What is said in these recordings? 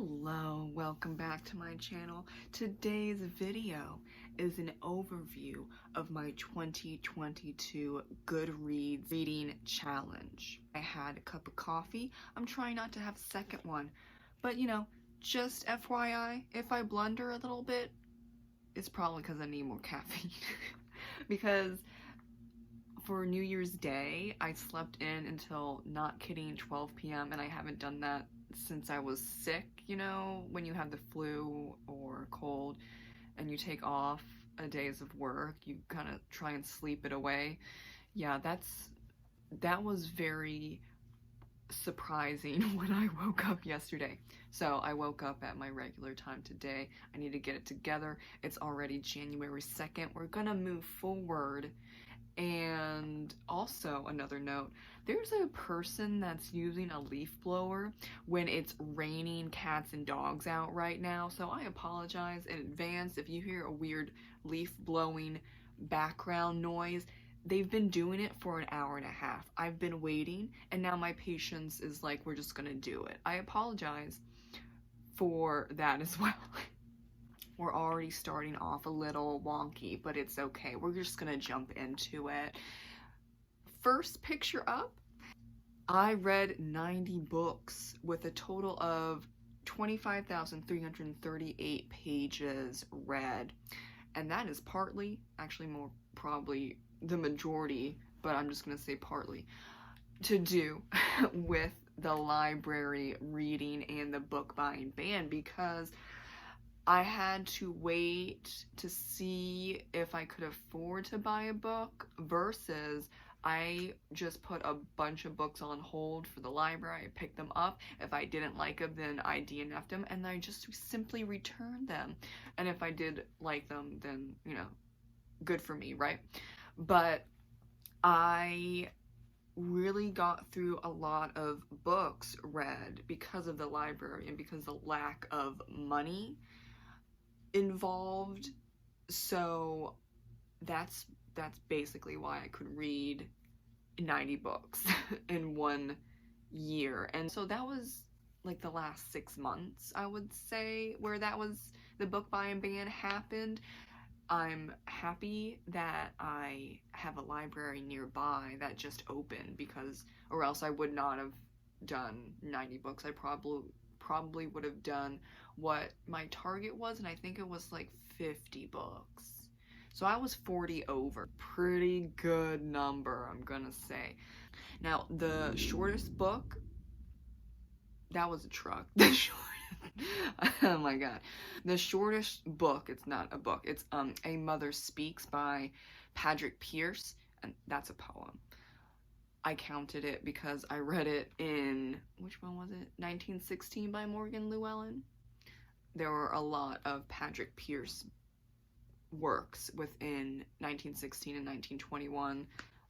Hello, welcome back to my channel. Today's video is an overview of my 2022 Goodreads Reading Challenge. I had a cup of coffee. I'm trying not to have a second one, but just FYI, if I blunder a little bit, it's probably because I need more caffeine. Because for New Year's Day, I slept in until, not kidding, 12 p.m. and I haven't done that since I was sick. When you have the flu or cold and you take off a days of work, you kind of try and sleep it away. Yeah, that was very surprising when I woke up yesterday. So I woke up at my regular time today. I need to get it together. It's already January 2nd. We're gonna move forward. And also, another note, there's a person that's using a leaf blower when it's raining cats and dogs out right now, so I apologize in advance if you hear a weird leaf blowing background noise. They've been doing it for an hour and a half. I've been waiting, and now my patience is like, we're just gonna do it. I apologize for that as well. We're already starting off a little wonky, but it's okay. We're just gonna jump into it. First picture up, I read 90 books with a total of 25,338 pages read. And that is partly, actually more probably the majority, but I'm just gonna say partly, to do with the library reading and the book buying ban, because I had to wait to see if I could afford to buy a book versus I just put a bunch of books on hold for the library. I picked them up. If I didn't like them, then I DNF'd them, and I just simply returned them. And if I did like them, then, good for me, right? But I really got through a lot of books read because of the library and because of the lack of money involved. So that's basically why I could read 90 books in 1 year. And so that was like the last 6 months, I would say, where the book buy and ban happened. I'm happy that I have a library nearby that just opened, or else I would not have done 90 books. I probably would have done what my target was, and I think it was like 50 books. So I was 40 over. Pretty good number, I'm gonna say. Now, the shortest book, that was a truck. Oh my god. The shortest book, it's not a book, it's A Mother Speaks by Patrick Pierce, and that's a poem. I counted it because I read it in, which one was it? 1916 by Morgan Llewellyn. There were a lot of Patrick Pierce works within 1916 and 1921.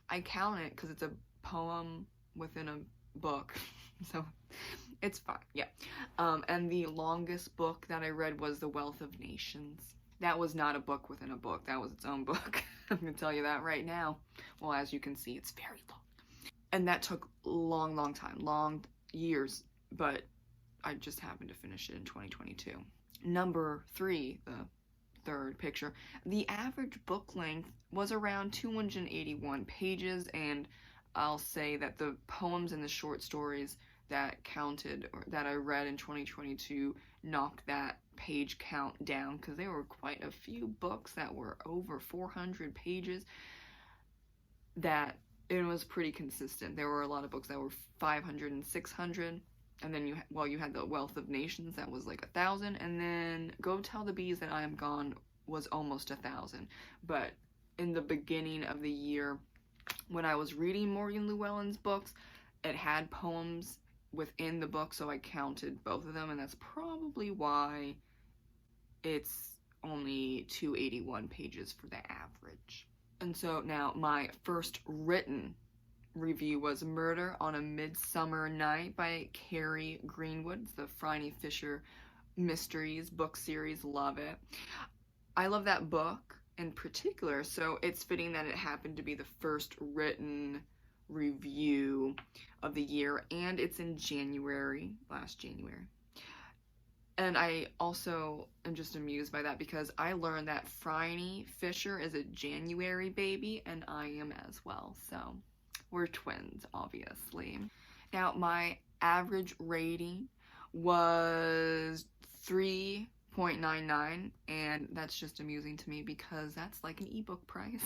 I count it because it's a poem within a book, so it's fine, yeah. And the longest book that I read was The Wealth of Nations. That was not a book within a book, that was its own book. I'm gonna tell you that right now. Well, as you can see, it's very long. And that took long time, long years, but I just happened to finish it in 2022. Number 3, the third picture, the average book length was around 281 pages, and I'll say that the poems and the short stories that counted, or that I read in 2022, knocked that page count down, because there were quite a few books that were over 400 pages that it was pretty consistent. There were a lot of books that were 500 and 600, and then you had The Wealth of Nations that was like 1,000, and then Go Tell the Bees That I Am Gone was almost 1,000. But in the beginning of the year, when I was reading Morgan Llewellyn's books, it had poems within the book, so I counted both of them, and that's probably why it's only 281 pages for the average. And so now my first written review was Murder on a Midsummer Night by Carrie Greenwood. It's the Phryne Fisher Mysteries book series. Love it. I love that book in particular, so it's fitting that it happened to be the first written review of the year, and it's in January, last January. And I also am just amused by that because I learned that Phryne Fisher is a January baby, and I am as well. So we're twins, obviously. Now, my average rating was 3.99, and that's just amusing to me because that's like an ebook price.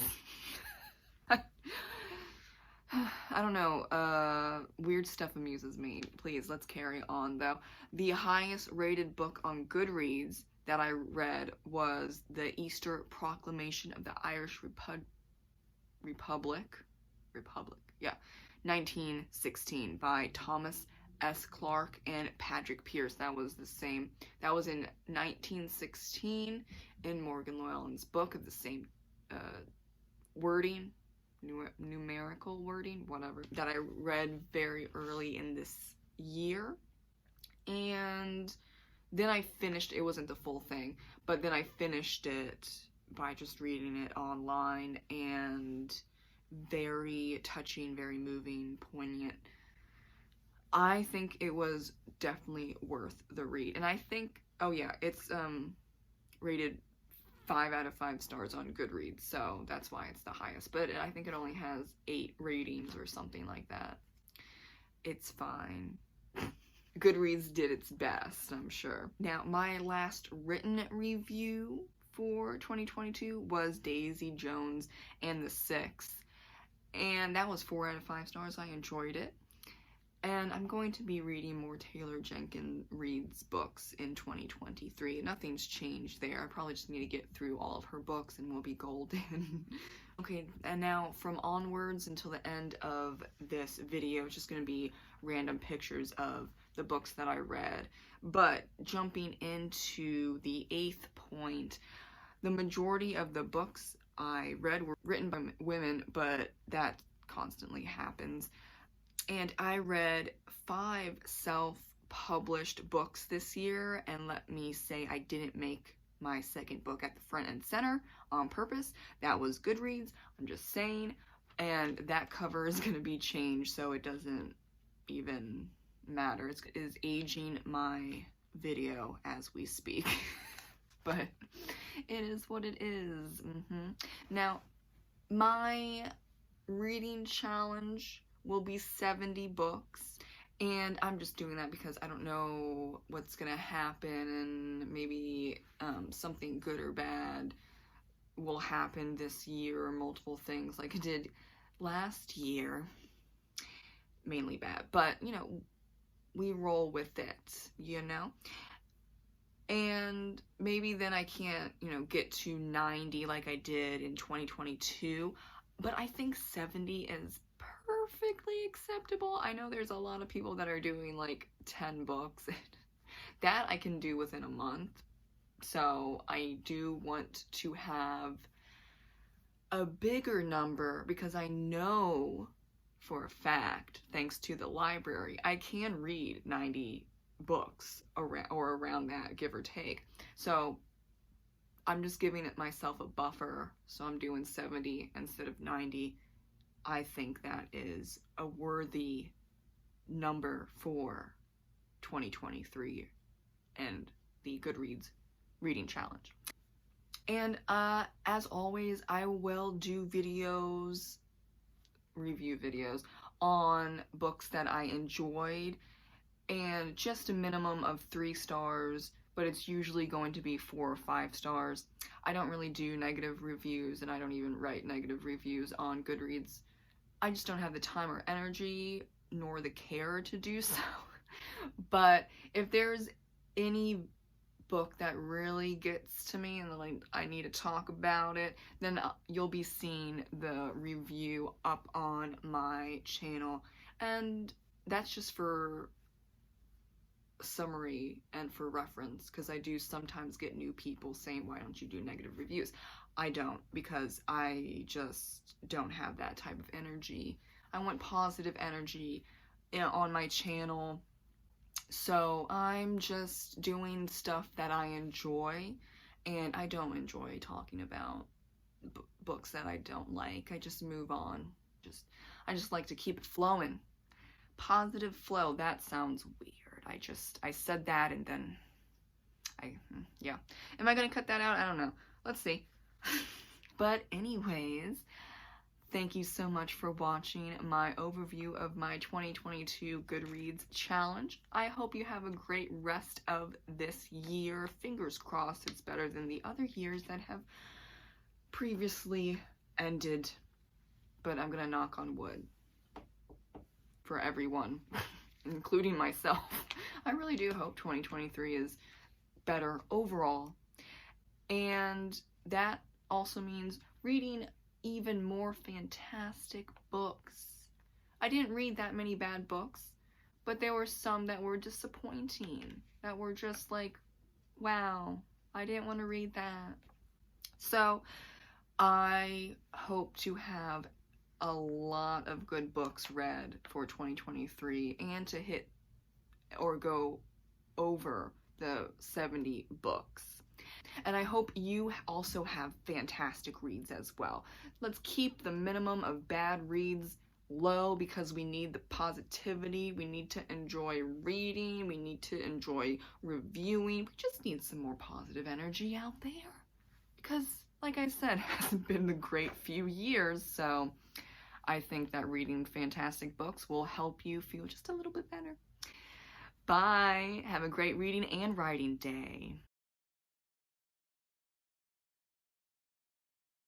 I don't know, weird stuff amuses me. Please, let's carry on though. The highest rated book on Goodreads that I read was The Easter Proclamation of the Irish Republic, yeah, 1916 by Thomas S. Clarke and Patrick Pearse. That was the same, that was in 1916 in Morgan Llewellyn's book of the same wording, numerical wording, whatever, that I read very early in this year. And then I finished, it wasn't the full thing, but then I finished it by just reading it online, and very touching, very moving, poignant. I think it was definitely worth the read. And I think, oh yeah, it's rated 5 out of 5 stars on Goodreads, so that's why it's the highest. But I think it only has 8 ratings or something like that. It's fine. Goodreads did its best, I'm sure. Now, my last written review for 2022 was Daisy Jones and the Six, and that was 4 out of 5 stars. I enjoyed it. And I'm going to be reading more Taylor Jenkins Reid's books in 2023. Nothing's changed there. I probably just need to get through all of her books and we'll be golden. Okay, and now from onwards until the end of this video, it's just going to be random pictures of the books that I read. But jumping into the 8th point, the majority of the books I read were written by women, but that constantly happens. And I read 5 self-published books this year, and let me say I didn't make my second book at the front and center on purpose. That was Goodreads, I'm just saying, and that cover is going to be changed, so it doesn't even matter. It is aging my video as we speak, but it is what it is. Now, my reading challenge will be 70 books, and I'm just doing that because I don't know what's gonna happen, and maybe something good or bad will happen this year, or multiple things like it did last year. Mainly bad, but you know, we roll with it, you know. And maybe then I can't, you know, get to 90 like I did in 2022, but I think 70 is perfectly acceptable. I know there's a lot of people that are doing like 10 books. That I can do within a month. So I do want to have a bigger number because I know for a fact, thanks to the library, I can read 90 books around that, give or take. So I'm just giving it myself a buffer. So I'm doing 70 instead of 90. I think that is a worthy number for 2023 and the Goodreads Reading Challenge. And as always, I will do videos, review videos, on books that I enjoyed, and just a minimum of 3 stars, but it's usually going to be 4 or 5 stars. I don't really do negative reviews, and I don't even write negative reviews on Goodreads. I just don't have the time or energy, nor the care to do so. But if there's any book that really gets to me and like I need to talk about it, then you'll be seeing the review up on my channel. And that's just for summary and for reference, because I do sometimes get new people saying, why don't you do negative reviews? I don't, because I just don't have that type of energy. I want positive energy on my channel. So I'm just doing stuff that I enjoy, and I don't enjoy talking about books that I don't like. I just move on. I just like to keep it flowing. Positive flow, that sounds weird. I said that and then Yeah. Am I gonna cut that out? I don't know. Let's see. But anyways, thank you so much for watching my overview of my 2022 Goodreads challenge. I hope you have a great rest of this year. Fingers crossed it's better than the other years that have previously ended. But I'm gonna knock on wood for everyone, including myself. I really do hope 2023 is better overall. And that also means reading even more fantastic books. I didn't read that many bad books, but there were some that were disappointing, that were just like, wow, I didn't want to read that. So I hope to have a lot of good books read for 2023 and to hit or go over the 70 books. And I hope you also have fantastic reads as well. Let's keep the minimum of bad reads low because we need the positivity. We need to enjoy reading. We need to enjoy reviewing. We just need some more positive energy out there. Because, like I said, it hasn't been the great few years. So I think that reading fantastic books will help you feel just a little bit better. Bye. Have a great reading and writing day.